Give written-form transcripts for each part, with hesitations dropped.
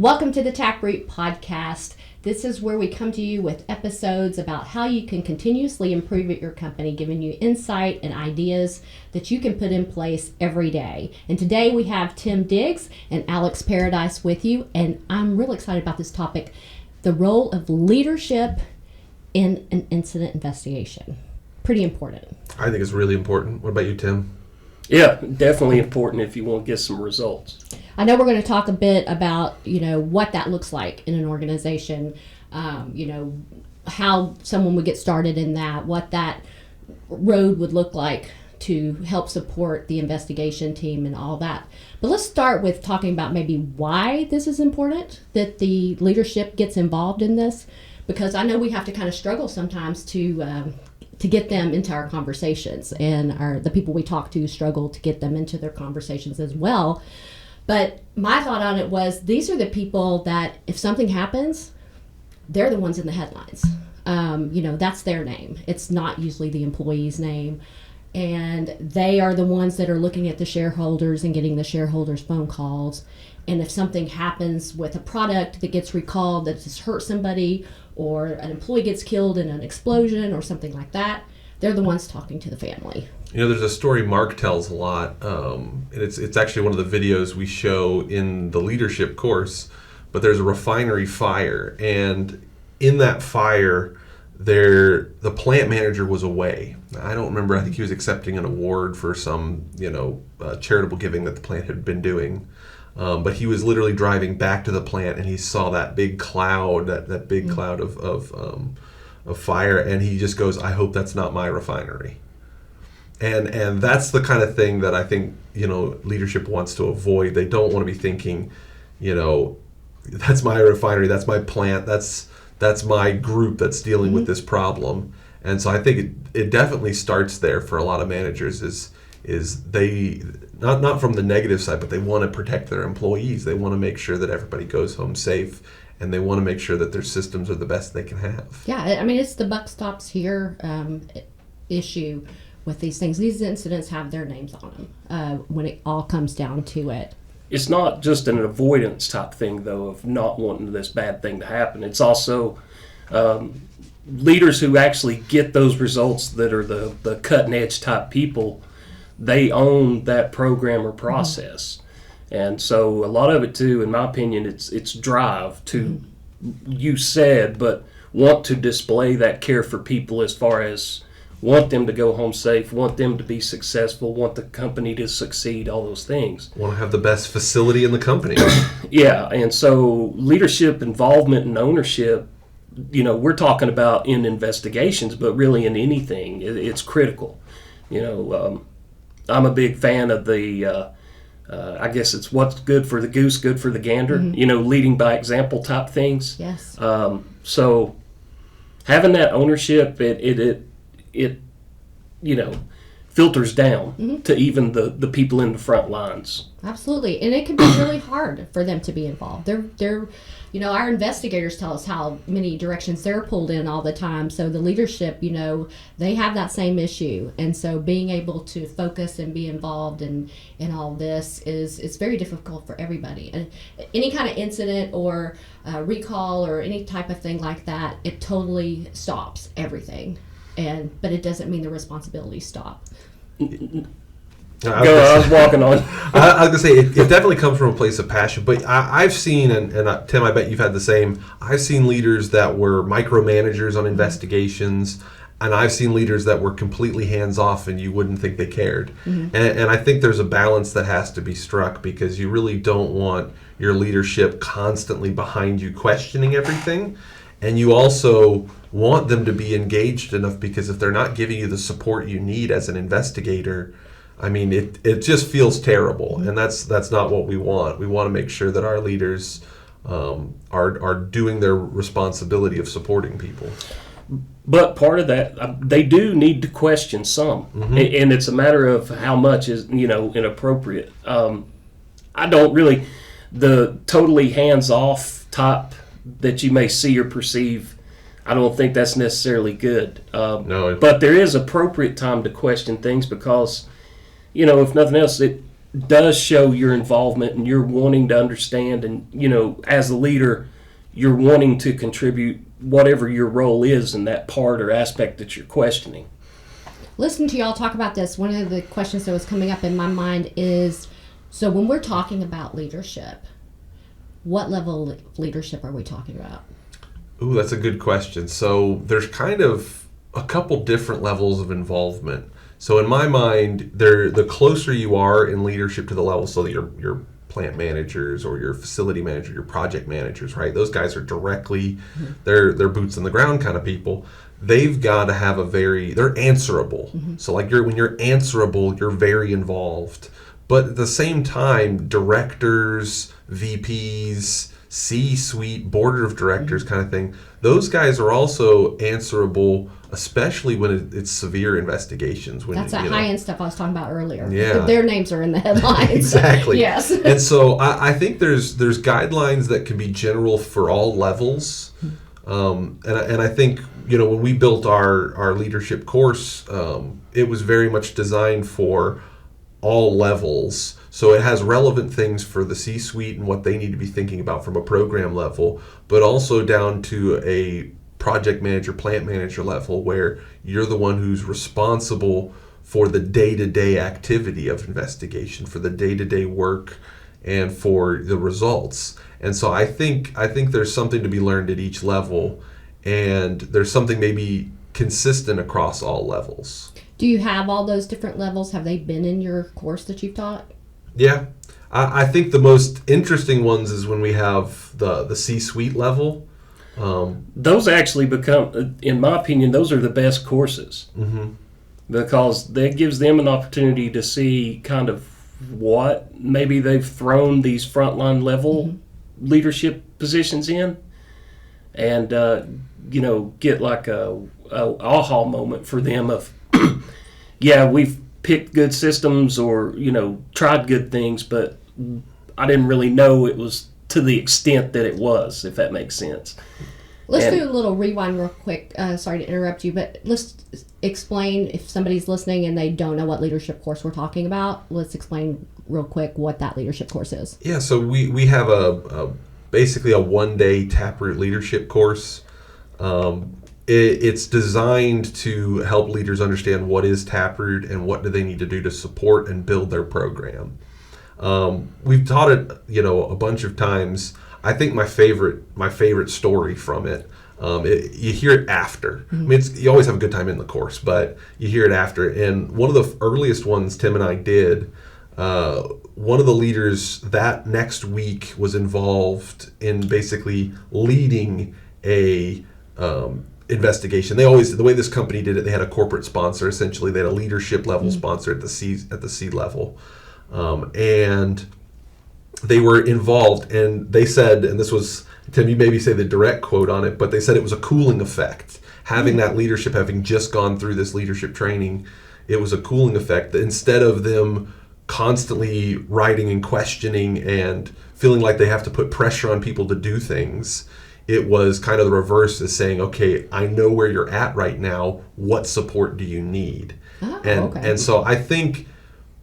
Welcome to the Taproot Podcast. This is where we come to you with episodes about how you can continuously improve at your company, giving you insight and ideas that you can put in place every day. And today we have Tim Diggs and Alex Paradise with you, and I'm really excited about this topic, the role of leadership in an incident investigation. Pretty important. I think it's really important. What about you, Tim? Yeah, definitely important if you want to get some results. I know we're going to talk a bit about, what that looks like in an organization, how someone would get started in that, what that road would look like to help support the investigation team and all that. But let's start with talking about maybe why this is important, that the leadership gets involved in this, because I know we have to kind of struggle sometimes to get them into our conversations, and the people we talk to struggle to get them into their conversations as well. But my thought on it was, these are the people that if something happens, they're the ones in the headlines. That's their name. It's not usually the employee's name. And they are the ones that are looking at the shareholders and getting the shareholders' phone calls. And if something happens with a product that gets recalled that has hurt somebody, or an employee gets killed in an explosion or something like that, they're the ones talking to the family. There's a story Mark tells a lot. It's actually one of the videos we show in the leadership course. But there's a refinery fire, and in that fire, the plant manager was away. I don't remember. I think he was accepting an award for some charitable giving that the plant had been doing. But he was literally driving back to the plant, and he saw that big cloud, that big cloud of fire, and he just goes, "I hope that's not my refinery." And that's the kind of thing that I think leadership wants to avoid. They don't want to be thinking, that's my refinery, that's my plant, that's my group that's dealing with this problem. And so I think it definitely starts there for a lot of managers is they not from the negative side, but they want to protect their employees. They want to make sure that everybody goes home safe, and they want to make sure that their systems are the best they can have. Yeah, I mean, it's the buck stops here issue with these things. These incidents have their names on them when it all comes down to it. It's not just an avoidance type thing, though, of not wanting this bad thing to happen. It's also leaders who actually get those results that are the cutting edge type people. They own that program or process. And so a lot of it, too, in my opinion, it's drive to, you said, but want to display that care for people as far as want them to go home safe, want them to be successful, want the company to succeed, all those things. Want to have the best facility in the company. Yeah, and so leadership, involvement, and ownership, we're talking about in investigations, but really in anything, it's critical. I'm a big fan of the, I guess it's what's good for the goose, good for the gander, leading by example type things. Yes. So having that ownership, it filters down to even the people in the front lines. Absolutely. And it can be really hard for them to be involved. They're our investigators tell us how many directions they're pulled in all the time. So the leadership, they have that same issue. And so being able to focus and be involved in all this is very difficult for everybody. And any kind of incident or recall or any type of thing like that, it totally stops everything. But it doesn't mean the responsibilities stop. I was walking on. I was going to say, it definitely comes from a place of passion. But I've seen, and Tim, I bet you've had the same, I've seen leaders that were micromanagers on investigations, and I've seen leaders that were completely hands-off and you wouldn't think they cared. And I think there's a balance that has to be struck, because you really don't want your leadership constantly behind you questioning everything. And you also want them to be engaged enough, because if they're not giving you the support you need as an investigator, I mean, it just feels terrible, and that's not what we want. We want to make sure that our leaders are doing their responsibility of supporting people. But part of that, they do need to question some, and it's a matter of how much is inappropriate. I don't really the totally hands-off type that you may see or perceive. I don't think that's necessarily good. No. But there is appropriate time to question things, because if nothing else, does show your involvement and you're wanting to understand, and as a leader, you're wanting to contribute whatever your role is in that part or aspect that you're questioning. Listening to y'all talk about this, one of the questions that was coming up in my mind is, so when we're talking about leadership, what level of leadership are we talking about? Ooh, that's a good question. So there's kind of a couple different levels of involvement. So in my mind, the closer you are in leadership to the level, so that your plant managers or your facility manager, your project managers, right? Those guys are directly, they're boots on the ground kind of people. They've got to have they're answerable. So like when you're answerable, you're very involved. But at the same time, directors, VPs, C-suite, board of directors kind of thing, those guys are also answerable, especially when it's severe investigations. That's that high-end stuff I was talking about earlier. Yeah. Their names are in the headlines. Exactly. Yes. And so I think there's guidelines that can be general for all levels. And I think, when we built our leadership course, it was very much designed for all levels. So it has relevant things for the C-suite and what they need to be thinking about from a program level, but also down to a project manager, plant manager level, where you're the one who's responsible for the day-to-day activity of investigation, for the day-to-day work, and for the results. And so I think there's something to be learned at each level, and there's something maybe consistent across all levels. Do you have all those different levels? Have they been in your course that you've taught? Yeah. I think the most interesting ones is when we have the C-suite level. Those actually become, in my opinion, those are the best courses. Because that gives them an opportunity to see kind of what maybe they've thrown these frontline level leadership positions in, and get like a aha moment for them of yeah, we've picked good systems or tried good things, but I didn't really know it was to the extent that it was, if that makes sense. Let's do a little rewind real quick. Sorry to interrupt you, but let's explain, if somebody's listening and they don't know what leadership course we're talking about, let's explain real quick what that leadership course is. Yeah, so we have basically a one-day Taproot leadership course. It's designed to help leaders understand what is Taproot and what do they need to do to support and build their program. We've taught it, a bunch of times. I think my favorite story from it, you hear it after. I mean, you always have a good time in the course, but you hear it after. And one of the earliest ones Tim and I did, one of the leaders that next week was involved in basically leading a investigation. The way this company did it, they had a corporate sponsor. Essentially, they had a leadership level sponsor at the C level, and they were involved. And they said, and this was, Tim, you maybe say the direct quote on it, but they said it was a cooling effect. Having that leadership, having just gone through this leadership training, it was a cooling effect. That instead of them constantly writing and questioning and feeling like they have to put pressure on people to do things, it was kind of the reverse, is saying, okay, I know where you're at right now. What support do you need? And so I think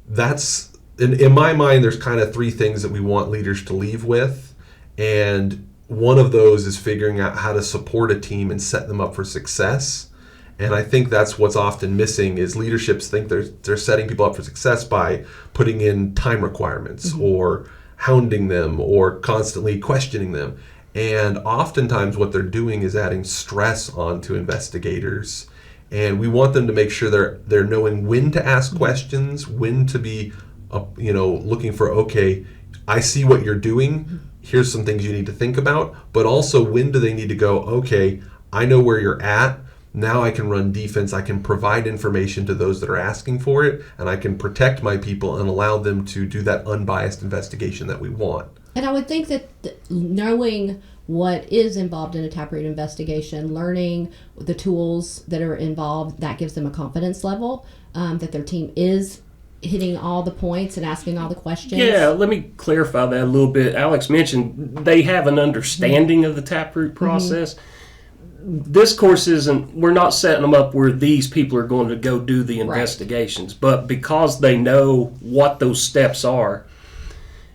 that's, in my mind, there's kind of three things that we want leaders to leave with. And one of those is figuring out how to support a team and set them up for success. And I think that's what's often missing, is leaderships think they're setting people up for success by putting in time requirements or hounding them or constantly questioning them. And oftentimes what they're doing is adding stress onto investigators. And we want them to make sure they're knowing when to ask questions, when to be looking for, okay, I see what you're doing, here's some things you need to think about, but also when do they need to go, okay, I know where you're at, now I can run defense, I can provide information to those that are asking for it, and I can protect my people and allow them to do that unbiased investigation that we want. And I would think that knowing what is involved in a Taproot investigation, learning the tools that are involved, that gives them a confidence level that their team is hitting all the points and asking all the questions. Yeah, let me clarify that a little bit. Alex mentioned they have an understanding of the Taproot process. this course we're not setting them up where these people are going to go do the investigations, but because they know what those steps are,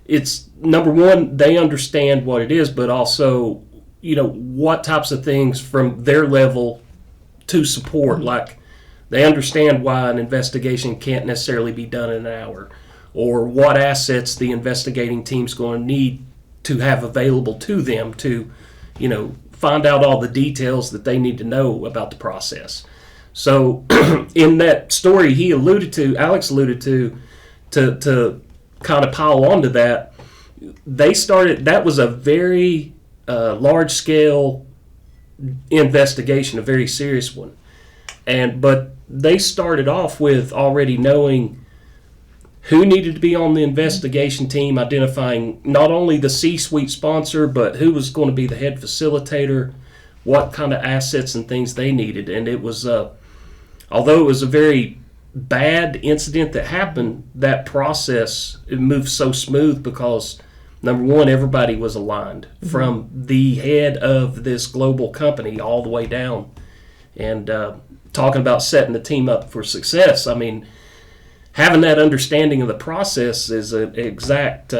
it's number one, they understand what it is, but also, what types of things from their level to support. Like, they understand why an investigation can't necessarily be done in an hour, or what assets the investigating team's going to need to have available to them to, find out all the details that they need to know about the process. So in that story Alex alluded to kind of pile onto that, that was a very large-scale investigation, a very serious one. But they started off with already knowing who needed to be on the investigation team, identifying not only the C-suite sponsor, but who was going to be the head facilitator, what kind of assets and things they needed. And it was, although it was a very bad incident that happened, that process, it moved so smooth because, number one, everybody was aligned from the head of this global company all the way down. And talking about setting the team up for success, I mean, having that understanding of the process is an exact,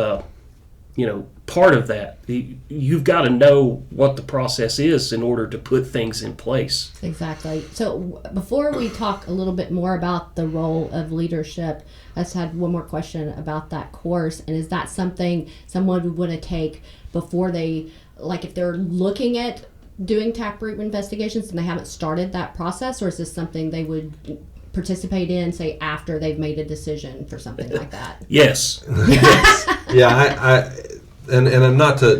part of that. You've got to know what the process is in order to put things in place. Exactly. So before we talk a little bit more about the role of leadership, I just had one more question about that course. And is that something someone would want to take before they, like if they're looking at doing taproot investigations and they haven't started that process, or is this something they would participate in, say, after they've made a decision for something like that? Yes. Yeah, and I'm not to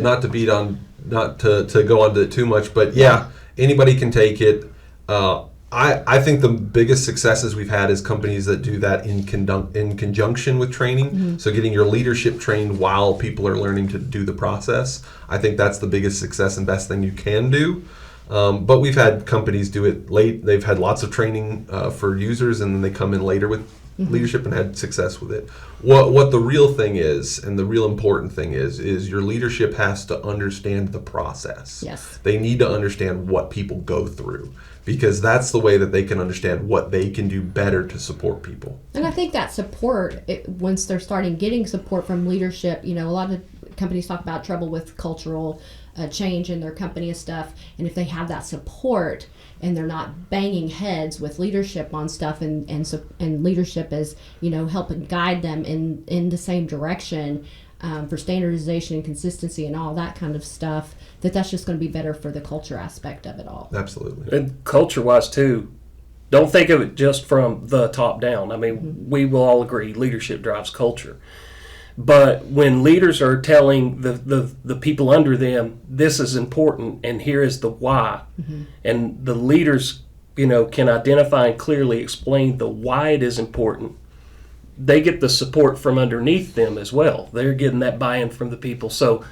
go on to it too much, but anybody can take it. I think the biggest successes we've had is companies that do that in conjunction with training. So getting your leadership trained while people are learning to do the process. I think that's the biggest success and best thing you can do. But we've had companies do it late. They've had lots of training for users, and then they come in later with leadership and had success with it. What the real thing is, and the real important thing is your leadership has to understand the process. Yes. They need to understand what people go through, because that's the way that they can understand what they can do better to support people. And I think that support, once they're starting getting support from leadership, a lot of companies talk about trouble with cultural change in their company and stuff, and if they have that support and they're not banging heads with leadership on stuff, and leadership is helping guide them in the same direction for standardization and consistency and all that kind of stuff, that's just going to be better for the culture aspect of it all. Absolutely. And culture-wise too, don't think of it just from the top down. I mean, we will all agree leadership drives culture. But when leaders are telling the people under them, this is important and here is the why, and the leaders, can identify and clearly explain the why it is important, they get the support from underneath them as well. They're getting that buy-in from the people. So,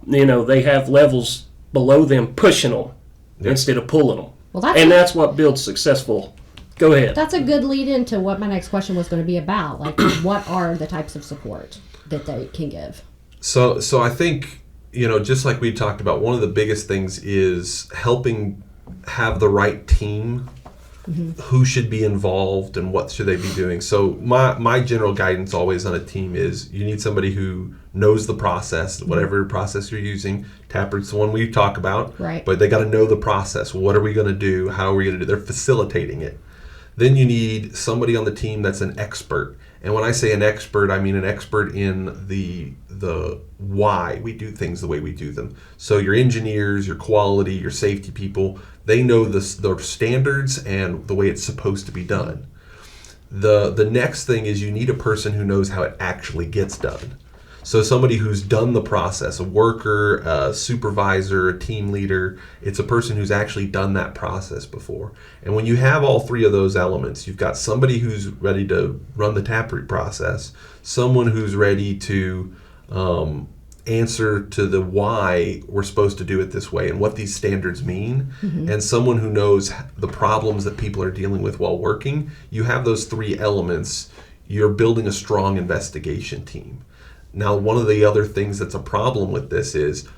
they have levels below them pushing them instead of pulling them. Well, that's what builds successful. Go ahead. That's a good lead into what my next question was going to be about. Like, what are the types of support that they can give? So I think, just like we talked about, one of the biggest things is helping have the right team, who should be involved and what should they be doing. So my general guidance always on a team is you need somebody who knows the process, whatever process you're using. Taproot's the one we talk about, right? But they got to know the process. What are we going to do? How are we going to do it? They're facilitating it. Then you need somebody on the team that's an expert. And when I say an expert, I mean an expert in the why we do things the way we do them. So your engineers, your quality, your safety people, they know the standards and the way it's supposed to be done. The next thing is you need a person who knows how it actually gets done. So somebody who's done the process, a worker, a supervisor, a team leader, it's a person who's actually done that process before. And when you have all three of those elements, you've got somebody who's ready to run the taproot process, someone who's ready to answer to the why we're supposed to do it this way and what these standards mean, and someone who knows the problems that people are dealing with while working. You have those three elements, you're building a strong investigation team. Now, one of the other things that's a problem with this is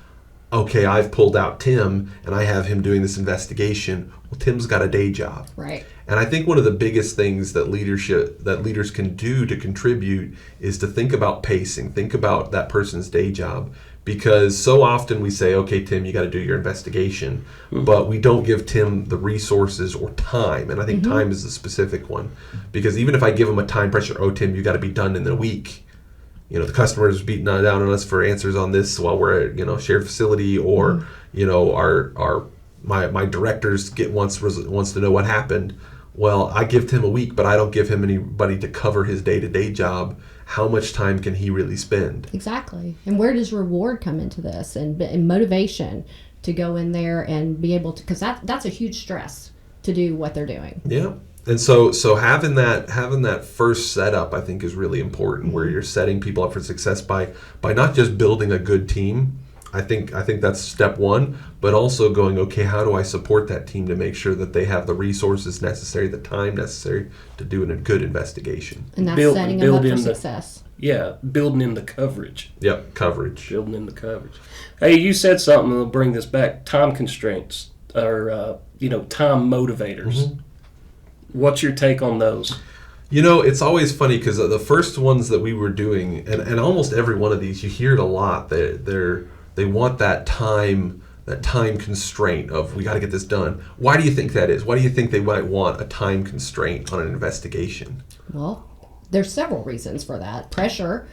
okay, I've pulled out Tim and I have him doing this investigation. Well, Tim's got a day job. Right. And I think one of the biggest things that leaders can do to contribute is to think about pacing, think about that person's day job. Because so often we say, okay, Tim, you got to do your investigation, but we don't give Tim the resources or time. And I think time is the specific one. Because even if I give him a time pressure, oh, Tim, you got to be done in a week. You know, the customer's beating down on us for answers on this while we're at, shared facility, or, my directors wants to know what happened. Well, I give Tim a week, but I don't give him anybody to cover his day-to-day job. How much time can he really spend? Exactly. And where does reward come into this, and motivation to go in there and be able to, because that's a huge stress to do what they're doing. Yeah. And so having that first setup, I think, is really important, where you're setting people up for success by not just building a good team. I think that's step one, but also going, okay, how do I support that team to make sure that they have the resources necessary, the time necessary to do a good investigation? And that's setting them up for success. Building in the coverage. Yep, coverage. Building in the coverage. Hey, you said something, and I'll bring this back. Time constraints, or time motivators. Mm-hmm. What's your take on those? It's always funny because the first ones that we were doing, and almost every one of these, you hear it a lot. They want that time constraint of, we got to get this done. Why do you think that is? Why do you think they might want a time constraint on an investigation? Well, there's several reasons for that. Pressure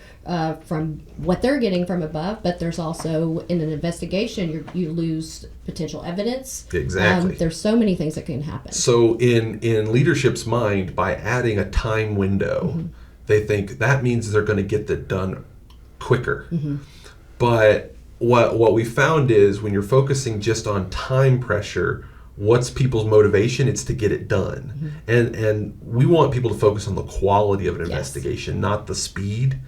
from what they're getting from above, but there's also, in an investigation, you lose potential evidence. Exactly. There's so many things that can happen. So in leadership's mind, by adding a time window, they think that means they're going to get that done quicker. But what we found is, when you're focusing just on time pressure, what's people's motivation? It's to get it done. And we want people to focus on the quality of an investigation, not the speed.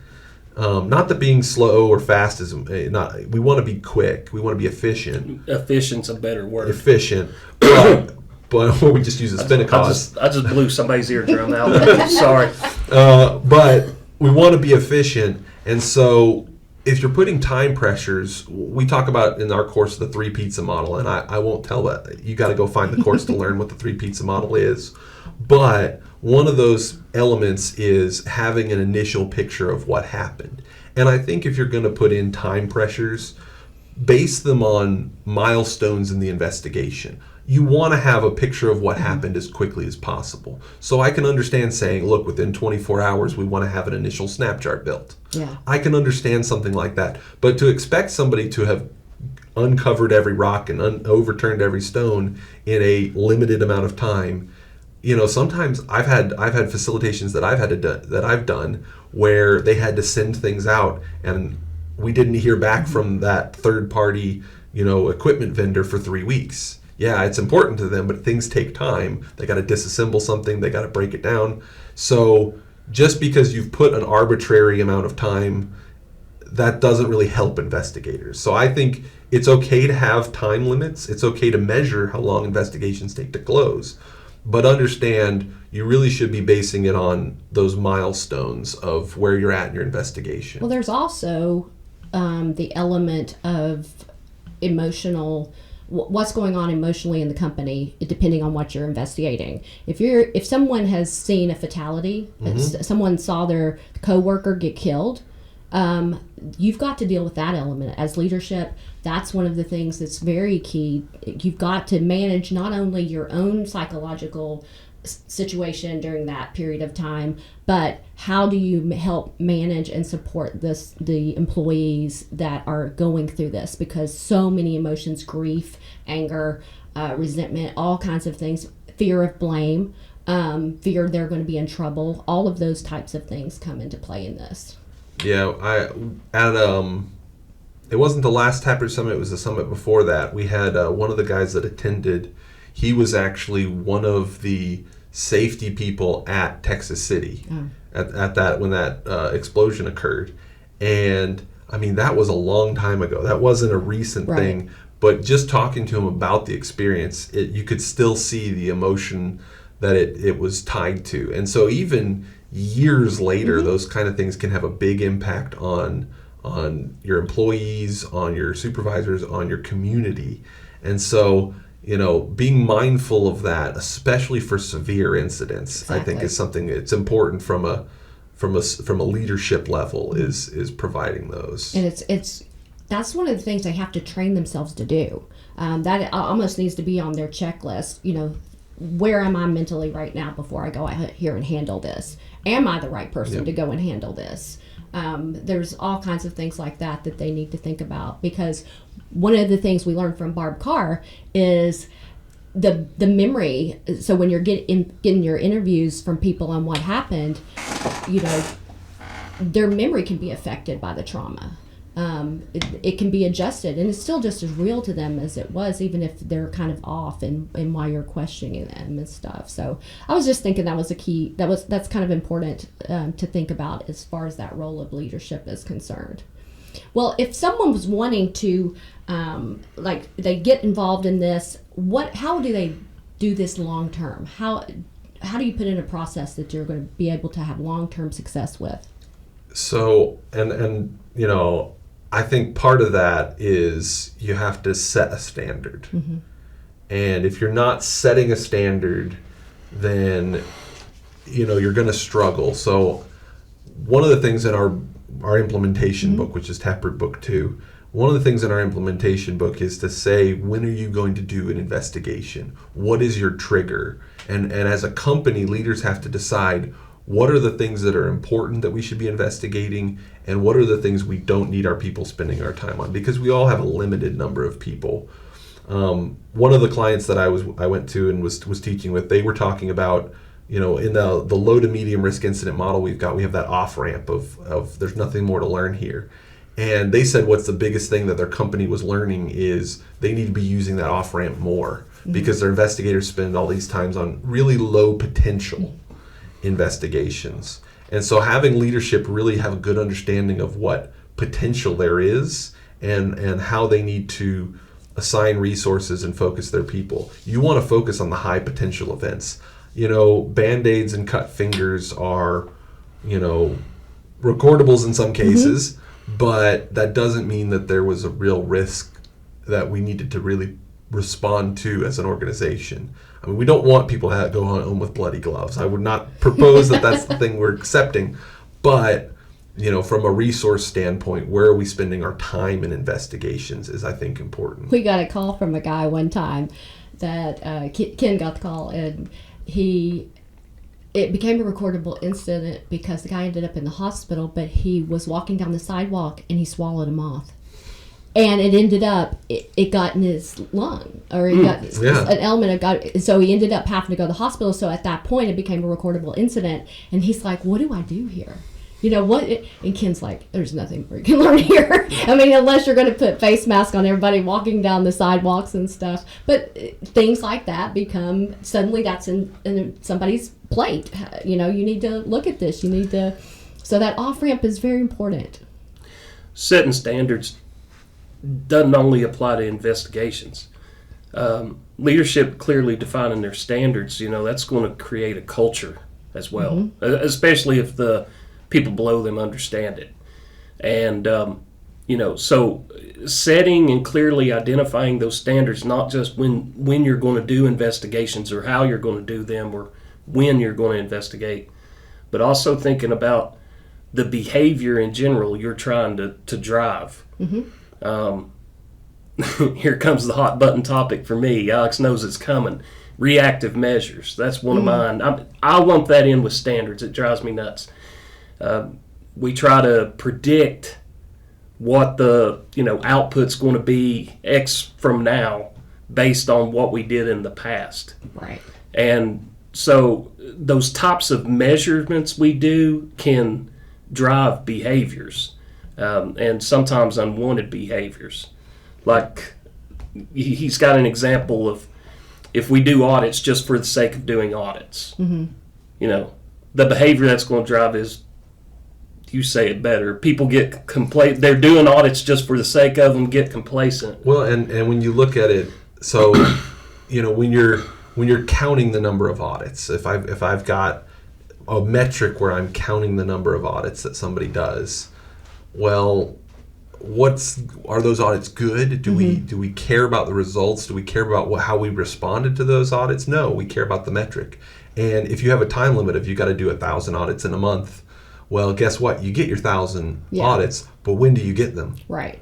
Not that being slow or fast is not. We want to be quick. We want to be efficient. Efficient's a better word. Efficient, but we just use a Pentecost. I just blew somebody's eardrum out. Sorry. But we want to be efficient, and so if you're putting time pressures, we talk about in our course the 3 pizza model, and I won't tell that. You got to go find the course to learn what the 3 pizza model is. But one of those elements is having an initial picture of what happened. And I think if you're going to put in time pressures, base them on milestones in the investigation. You want to have a picture of what happened as quickly as possible. So I can understand saying, look, within 24 hours, we want to have an initial snap chart built. Yeah. I can understand something like that. But to expect somebody to have uncovered every rock and overturned every stone in a limited amount of time, sometimes I've had facilitations that I've done where they had to send things out, and we didn't hear back from that third party, equipment vendor for 3 weeks. Yeah, it's important to them, but things take time. They got to disassemble something. They got to break it down. So just because you've put an arbitrary amount of time, that doesn't really help investigators. So I think it's okay to have time limits. It's okay to measure how long investigations take to close. But understand, you really should be basing it on those milestones of where you're at in your investigation. Well, there's also the element of emotional, what's going on emotionally in the company, depending on what you're investigating. If someone has seen a fatality, someone saw their coworker get killed, you've got to deal with that element as leadership. That's one of the things that's very key. You've got to manage not only your own psychological situation during that period of time, but how do you help manage and support the employees that are going through this, because so many emotions, grief, anger, resentment, all kinds of things, fear of blame, fear they're going to be in trouble, all of those types of things come into play in this. Yeah, it wasn't the last Tapper Summit, it was the summit before that. We had one of the guys that attended, he was actually one of the safety people at Texas City at that when that explosion occurred. And I mean, that was a long time ago. That wasn't a recent thing. But just talking to him about the experience, you could still see the emotion that it was tied to. And so even years later, those kind of things can have a big impact on on your employees, on your supervisors, on your community. And so, being mindful of that, especially for severe incidents, I think is something that's important from a leadership level, is providing those. And that's one of the things they have to train themselves to do. That almost needs to be on their checklist. Where am I mentally right now before I go out here and handle this? Am I the right person to go and handle this? There's all kinds of things like that they need to think about, because one of the things we learned from Barb Carr is the memory. So when you're getting your interviews from people on what happened, their memory can be affected by the trauma. It can be adjusted, and it's still just as real to them as it was, even if they're kind of off in why you're questioning them and stuff. So I was just thinking that was a key. That's kind of important to think about as far as that role of leadership is concerned. Well, if someone was wanting to, they get involved in this, how do they do this long term? How do you put in a process that you're going to be able to have long term success with? So, and I think part of that is you have to set a standard. Mm-hmm. And if you're not setting a standard, then, you're going to struggle. So one of the things in our implementation mm-hmm. book, which is Taproot Book 2, one of the things in our implementation book is to say, when are you going to do an investigation? What is your trigger? And as a company, leaders have to decide, what are the things that are important that we should be investigating, and what are the things we don't need our people spending our time on? Because we all have a limited number of people. One of the clients that I went to and was teaching with, they were talking about, in the low to medium risk incident model we have that off ramp of there's nothing more to learn here. And they said what's the biggest thing that their company was learning is they need to be using that off ramp more, mm-hmm. because their investigators spend all these times on really low potential investigations. And so having leadership really have a good understanding of what potential there is and how they need to assign resources and focus their people. You want to focus on the high potential events. Band-aids and cut fingers are, recordables in some cases, mm-hmm. but that doesn't mean that there was a real risk that we needed to really respond to as an organization. I mean, we don't want people to go home with bloody gloves. I would not propose that that's the thing we're accepting. But, from a resource standpoint, where are we spending our time in investigations is, I think, important. We got a call from a guy one time that Ken got the call, and it became a recordable incident because the guy ended up in the hospital, but he was walking down the sidewalk and he swallowed a moth. And it ended up, it got in his lung, or he got an element of got. So he ended up having to go to the hospital. So at that point, it became a recordable incident. And he's like, "What do I do here? What?" And Ken's like, "There's nothing we can learn here. I mean, unless you're going to put face mask on everybody walking down the sidewalks and stuff." But things like that become, suddenly that's in somebody's plate. You need to look at this. So that off-ramp is very important. Setting standards doesn't only apply to investigations. Leadership clearly defining their standards, that's going to create a culture as well, mm-hmm. Especially if the people below them understand it. And, so setting and clearly identifying those standards, not just when you're going to do investigations or how you're going to do them or when you're going to investigate, but also thinking about the behavior in general you're trying to drive. Mm-hmm. Here comes the hot button topic for me. Alex knows it's coming. Reactive measures. That's one of mine. I lump that in with standards. It drives me nuts. We try to predict what the output's going to be X from now based on what we did in the past. Right. And so those types of measurements we do can drive behaviors. And sometimes unwanted behaviors. Like, he's got an example of if we do audits just for the sake of doing audits. Mm-hmm. The behavior that's going to drive is, you say it better, people get complacent. They're doing audits just for the sake of them, get complacent. Well, and when you look at it, so, when you're counting the number of audits, if I've got a metric where I'm counting the number of audits that somebody does, well, are those audits good? Do we care about the results? Do we care about how we responded to those audits? No, we care about the metric. And if you have a time limit of you got to do 1,000 audits in a month, well, guess what? You get your 1,000 audits, but when do you get them? Right.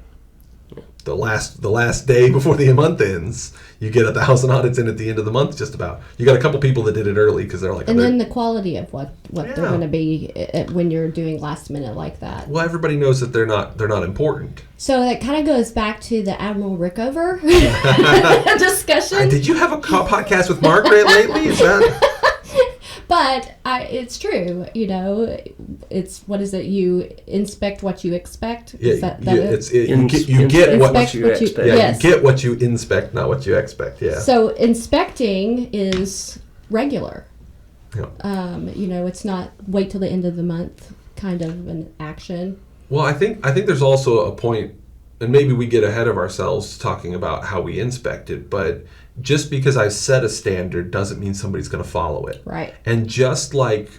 The last day before the month ends, you get 1,000 audits in at the end of the month. Just about. You got a couple people that did it early because they're like. And then the quality of what they're going to be when you're doing last minute like that. Well, everybody knows that they're not important. So that kind of goes back to the Admiral Rickover discussion. Did you have a podcast with Margaret lately? Is that? But it's true, it's, what is it? You inspect what you expect. Yeah, is that it? You get what you expect. Yeah, yes. You get what you inspect, not what you expect. Yeah. So inspecting is regular. Yeah. It's not wait till the end of the month kind of an action. Well, I think there's also a point, and maybe we get ahead of ourselves talking about how we inspect it, but just because I set a standard doesn't mean somebody's going to follow it. Right. And just like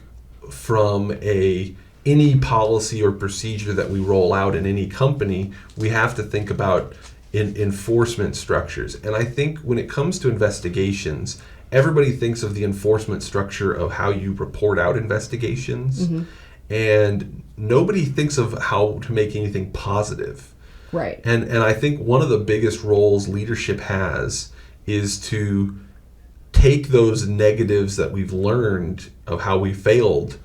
from any policy or procedure that we roll out in any company, we have to think about enforcement structures. And I think when it comes to investigations, everybody thinks of the enforcement structure of how you report out investigations, and nobody thinks of how to make anything positive. Right. And I think one of the biggest roles leadership has is to take those negatives that we've learned of how we failed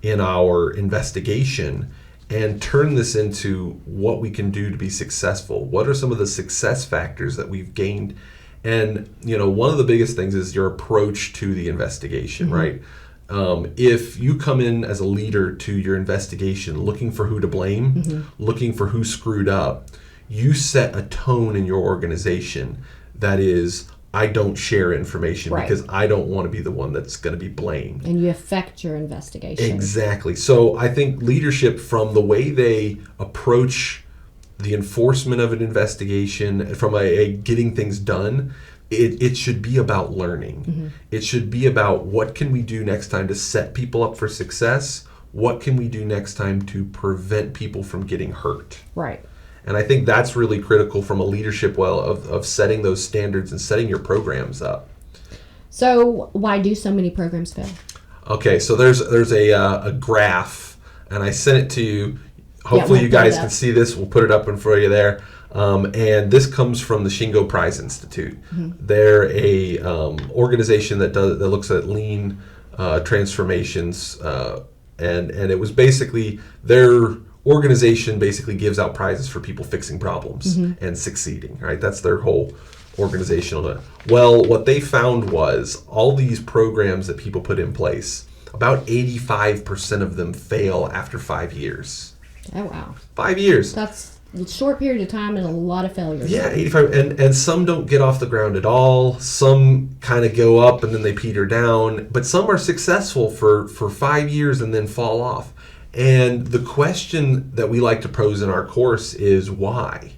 in our investigation and turn this into what we can do to be successful. What are some of the success factors that we've gained? And, one of the biggest things is your approach to the investigation, right? If you come in as a leader to your investigation looking for who to blame, looking for who screwed up, you set a tone in your organization that is, I don't share information because I don't want to be the one that's going to be blamed. And you affect your investigation. Exactly. So I think leadership, from the way they approach the enforcement of an investigation, from a getting things done, it should be about learning. It should be about what can we do next time to set people up for success? What can we do next time to prevent people from getting hurt? Right. And I think that's really critical from a leadership of setting those standards and setting your programs up. So why do so many programs fail? Okay, so there's a graph, and I sent it to you. Hopefully you guys can see this. We'll put it up in front of you there. And this comes from the Shingo Prize Institute. They're a organization that looks at lean transformations, and it was basically their organization basically gives out prizes for people fixing problems and succeeding, right? That's their whole organizational. Well, what they found was all these programs that people put in place, about 85% of them fail after 5 years. Oh, wow. 5 years. That's a short period of time and a lot of failures. Yeah, 85. And some don't get off the ground at all. Some kind of go up and then they peter down. But some are successful for 5 years and then fall off. And the question that we like to pose in our course is why?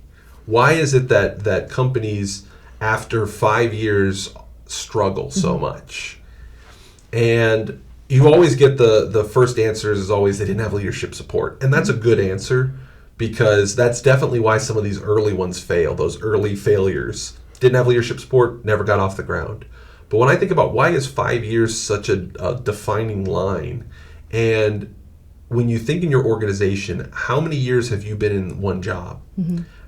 Why is it that companies after 5 years struggle so much? And you always get the first answer is always they didn't have leadership support. And that's a good answer, because that's definitely why some of these early ones fail. Those early failures didn't have leadership support, never got off the ground. But when I think about why is 5 years such a defining line, and when you think in your organization, how many years have you been in one job?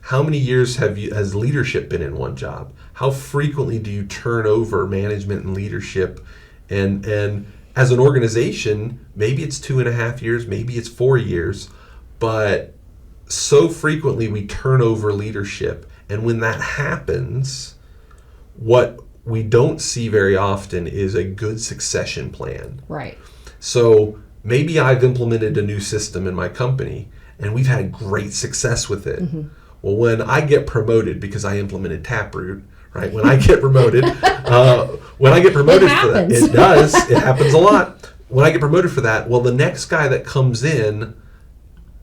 How many years has leadership been in one job? How frequently do you turn over management and leadership? And as an organization, maybe it's 2.5 years, maybe it's 4 years, but so frequently we turn over leadership. And when that happens, what we don't see very often is a good succession plan. Right. So maybe I've implemented a new system in my company and we've had great success with it. Well, when I get promoted because I implemented Taproot, right? When I get promoted, for that, it does. It happens a lot. When I get promoted for that, well, the next guy that comes in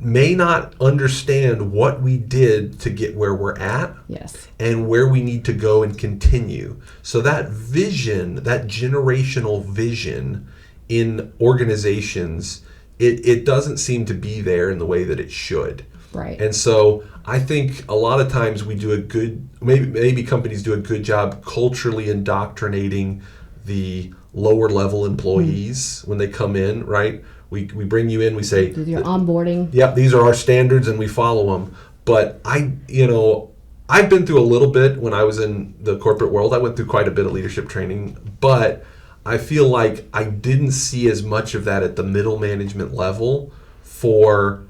may not understand what we did to get where we're at. Yes. And where we need to go and continue. So that vision, that generational vision in organizations, it doesn't seem to be there in the way that it should. Right. And so I think a lot of times we do maybe companies do a good job culturally indoctrinating the lower level employees when they come in, right? We bring you in, we say, Do your onboarding. yep, these are our standards and we follow them. But I've been through a little bit when I was in the corporate world. I went through quite a bit of leadership training, but I feel like I didn't see as much of that at the middle management level for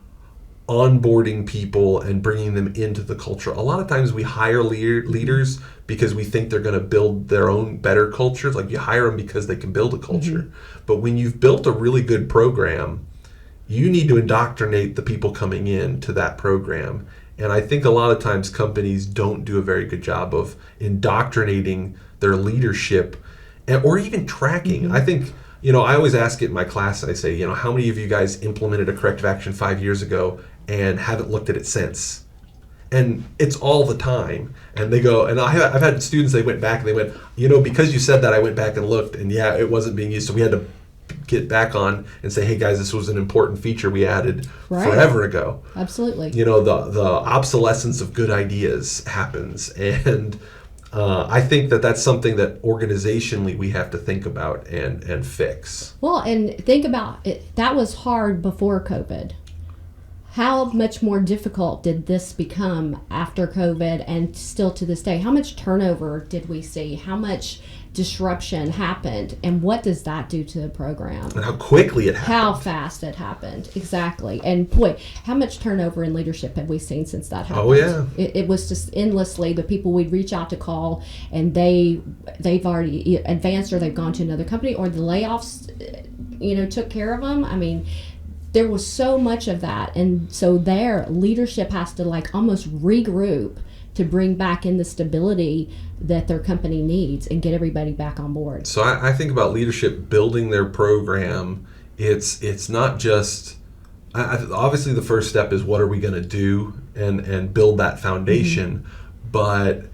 onboarding people and bringing them into the culture. A lot of times we hire leaders because we think they're going to build their own better cultures. Like, you hire them because they can build a culture. Mm-hmm. But when you've built a really good program, you need to indoctrinate the people coming in to that program. And I think a lot of times companies don't do a very good job of indoctrinating their leadership or even tracking. Mm-hmm. I think, I always ask it in my class, I say, how many of you guys implemented a corrective action 5 years ago and haven't looked at it since? And it's all the time. And they go, and I've had students, they went back and they went, because you said that, I went back and looked, and yeah, it wasn't being used. So we had to get back on and say, hey guys, this was an important feature we added forever ago. Absolutely. The obsolescence of good ideas happens. And I think that's something that organizationally we have to think about and fix. Well, and think about it. That was hard before COVID. How much more difficult did this become after COVID and still to this day? How much turnover did we see? How much disruption happened? And what does that do to the program? And how quickly it happened. How fast it happened. Exactly. And boy, how much turnover in leadership have we seen since that happened? Oh, yeah. It was just endlessly the people we'd reach out to call, and they've already advanced, or they've gone to another company, or the layoffs, took care of them. I mean, there was so much of that, and so their leadership has to almost regroup to bring back in the stability that their company needs and get everybody back on board. So I think about leadership building their program. It's not just, obviously the first step is what are we going to do and build that foundation, mm-hmm. but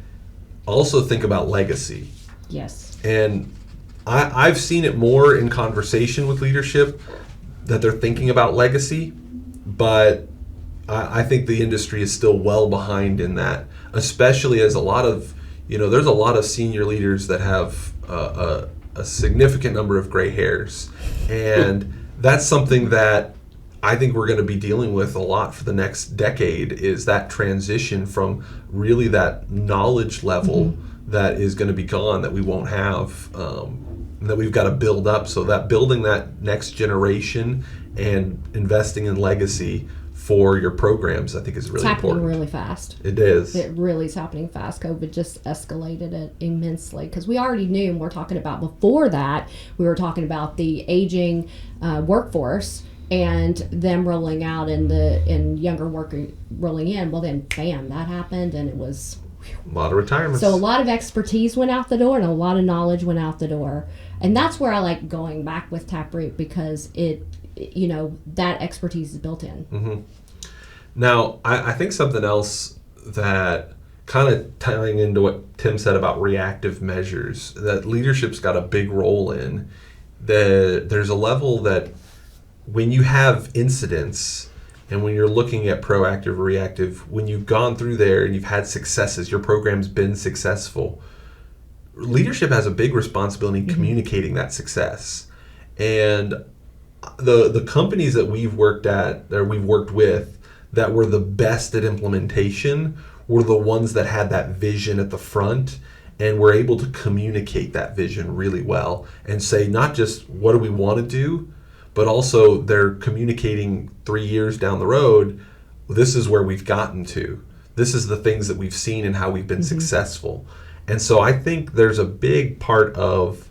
also think about legacy. Yes. And I've seen it more in conversation with leadership that they're thinking about legacy, but I think the industry is still well behind in that, especially as there's a lot of senior leaders that have a significant number of gray hairs. And that's something that I think we're going to be dealing with a lot for the next decade, is that transition from really that knowledge level mm-hmm. that is going to be gone, that we won't have, that we've got to build up. So that building that next generation and investing in legacy for your programs, I think, is really important. It's happening really fast. It is. It really is happening fast. COVID just escalated it immensely, because we already knew, and we're talking about before that, we were talking about the aging workforce and them rolling out and younger workers rolling in. Well, then, bam, that happened, and it was a lot of retirements. So a lot of expertise went out the door, and a lot of knowledge went out the door. And that's where I like going back with Taproot, because that expertise is built in. Mm-hmm. Now, I think something else that kind of tying into what Tim said about reactive measures, that leadership's got a big role in, there's a level that when you have incidents and when you're looking at proactive or reactive, when you've gone through there and you've had successes, your program's been successful, leadership has a big responsibility in communicating that success. And the companies that we've worked at, or we've worked with, that were the best at implementation were the ones that had that vision at the front and were able to communicate that vision really well and say not just what do we want to do, but also they're communicating 3 years down the road, this is where we've gotten to. This is the things that we've seen and how we've been mm-hmm. successful. And so I think there's a big part of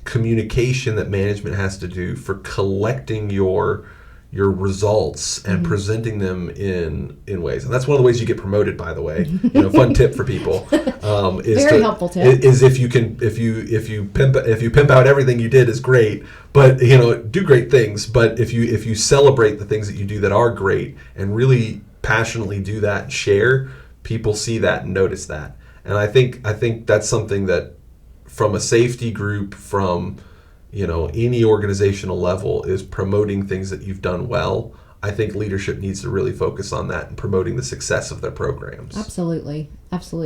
communication that management has to do for collecting your results and mm-hmm. presenting them in ways. And that's one of the ways you get promoted, by the way. Fun tip for people. Is Very helpful tip. Is if you pimp out everything you did is great, but do great things. But if you celebrate the things that you do that are great and really passionately do that and share, people see that and notice that. And I think that's something that, from a safety group, from any organizational level, is promoting things that you've done well. I think leadership needs to really focus on that and promoting the success of their programs. Absolutely.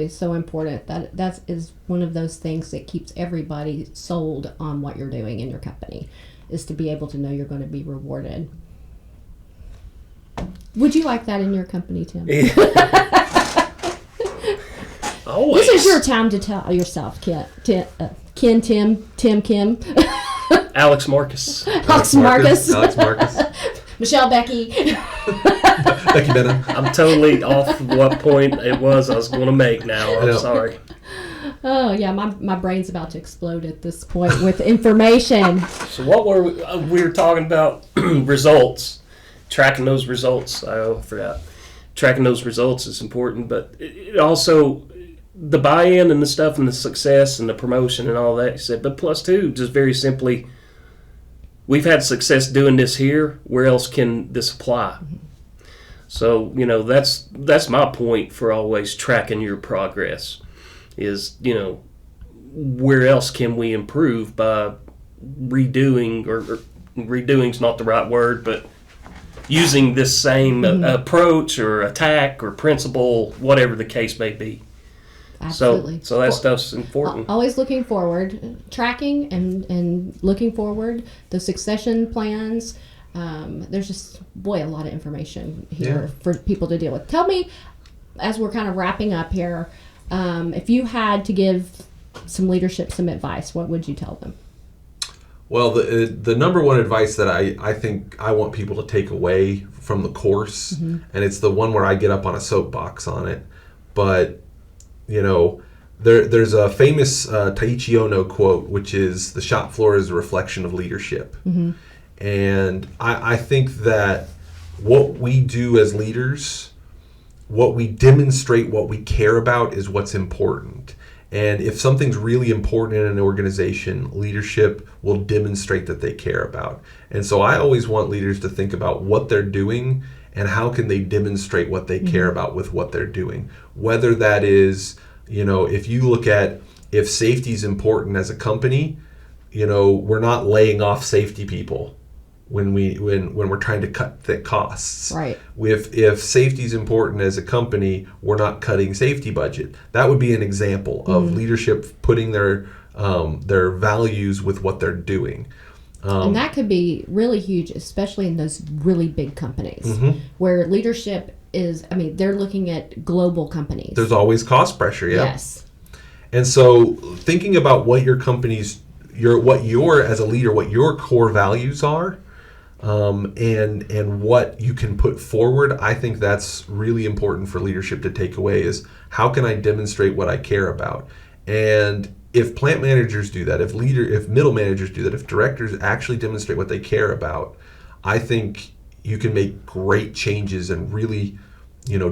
So important. That is one of those things that keeps everybody sold on what you're doing in your company, is to be able to know you're going to be rewarded. Would you like that in your company, Tim? Always. This is your time to tell yourself, Tim, Alex Marcus. Alex Marcus. Michelle, Becky. Becky Benna. I'm totally off what point it was I was going to make now. I'm sorry. Oh, yeah, my brain's about to explode at this point with information. So what were we were talking about results, tracking those results. I forgot. Tracking those results is important, but it also, the buy-in and the stuff and the success and the promotion and all that, you said, but plus two, just very simply, we've had success doing this here. Where else can this apply? So, that's my point for always tracking your progress is, where else can we improve by redoing, or redoing's not the right word, but using this same approach or attack or principle, whatever the case may be. Absolutely. So that stuff's important. Always looking forward, tracking and looking forward, the succession plans. There's just, a lot of information here for people to deal with. Tell me, as we're kind of wrapping up here, if you had to give some leadership some advice, what would you tell them? Well, the number one advice that I think I want people to take away from the course, and it's the one where I get up on a soapbox on it, but there's a famous Taiichi Ohno quote, which is, the shop floor is a reflection of leadership. And I think that what we do as leaders, what we demonstrate, what we care about, is what's important. And if something's really important in an organization, leadership will demonstrate that they care about. And so I always want leaders to think about what they're doing and how can they demonstrate what they care about with what they're doing. Whether that is, if you look at, if safety is important as a company, we're not laying off safety people when we're trying to cut the costs. Right. If safety is important as a company, we're not cutting safety budget. That would be an example of leadership putting their values with what they're doing. And that could be really huge, especially in those really big companies where leadership is, they're looking at global companies. There's always cost pressure, yeah. Yes. And so thinking about what your company's, what your core values are, and what you can put forward, I think that's really important for leadership to take away, is how can I demonstrate what I care about? And if plant managers do that, if middle managers do that, if directors actually demonstrate what they care about, I think you can make great changes and really,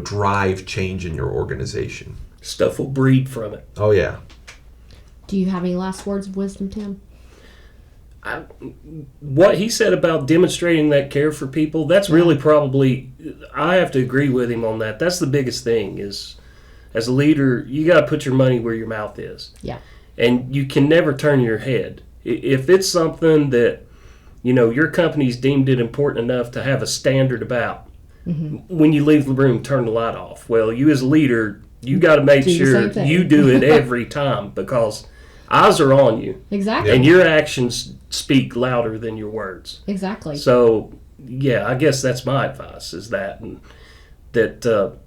drive change in your organization. Stuff will breed from it. Oh, yeah. Do you have any last words of wisdom, Tim? What he said about demonstrating that care for people, that's really probably, I have to agree with him on that. That's the biggest thing, is as a leader, you got to put your money where your mouth is. Yeah. And you can never turn your head. If it's something that, your company's deemed it important enough to have a standard about, when you leave the room, turn the light off. Well, you as a leader, you got to make sure you do it every time, because eyes are on you. Exactly. And your actions speak louder than your words. Exactly. So, yeah, I guess that's my advice, is that, and that,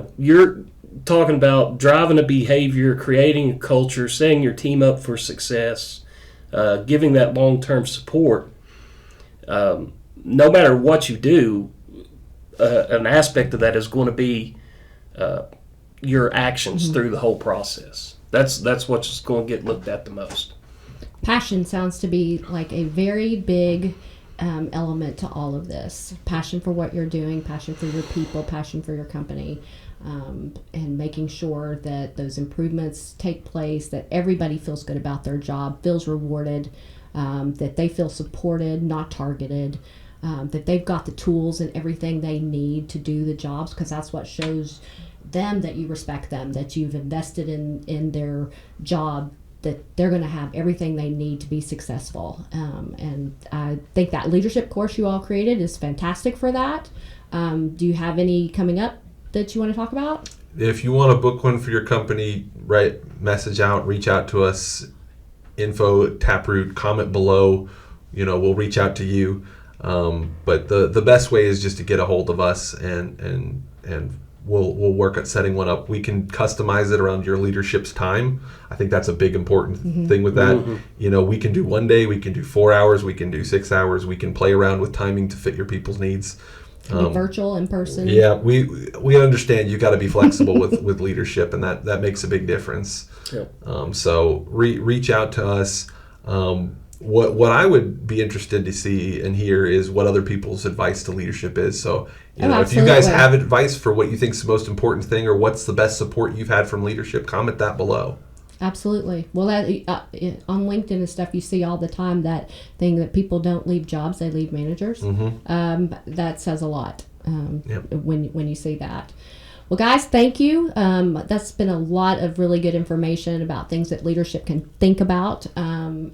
you're talking about driving a behavior, creating a culture, setting your team up for success, giving that long-term support. No matter what you do, an aspect of that is going to be your actions through the whole process. That's what's going to get looked at the most. Passion sounds to be like a very big element to all of this. Passion for what you're doing, passion for your people, passion for your company, and making sure that those improvements take place, that everybody feels good about their job, feels rewarded, that they feel supported, not targeted, that they've got the tools and everything they need to do the jobs, because that's what shows them that you respect them, that you've invested in their job that they're going to have everything they need to be successful. And I think that leadership course you all created is fantastic for that. Do you have any coming up that you want to talk about? If you want to book one for your company, message out, reach out to us, info Taproot, comment below. We'll reach out to you. But the best way is just to get a hold of us, and we'll work at setting one up. We can customize it around your leadership's time. I think that's a big important thing with that. We can do 1 day, we can do 4 hours, we can do 6 hours. We can play around with timing to fit your people's needs. Virtual, in person. Yeah, we understand you got to be flexible with leadership, and that makes a big difference. Yep. So reach out to us. What I would be interested to see and hear is what other people's advice to leadership is. So, if you guys have advice for what you think is the most important thing, or what's the best support you've had from leadership, comment that below. Absolutely. Well, that on LinkedIn and stuff, you see all the time that thing that people don't leave jobs, they leave managers. That says a lot when you see that. Well, guys, thank you. That's been a lot of really good information about things that leadership can think about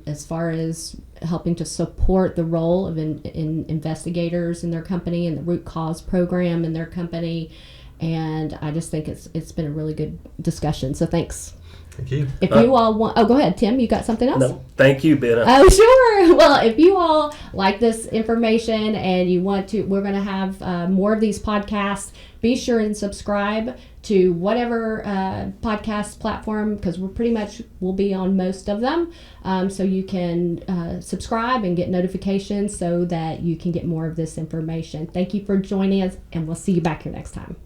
as far as helping to support the role of in investigators in their company and the root cause program in their company. And I just think it's been a really good discussion. So thanks. Thank you. If you all want, go ahead, Tim. You got something else? No, thank you, Benna. Oh, sure. Well, if you all like this information and you want to, we're going to have more of these podcasts. Be sure and subscribe to whatever podcast platform, because we'll be on most of them. So you can subscribe and get notifications so that you can get more of this information. Thank you for joining us, and we'll see you back here next time.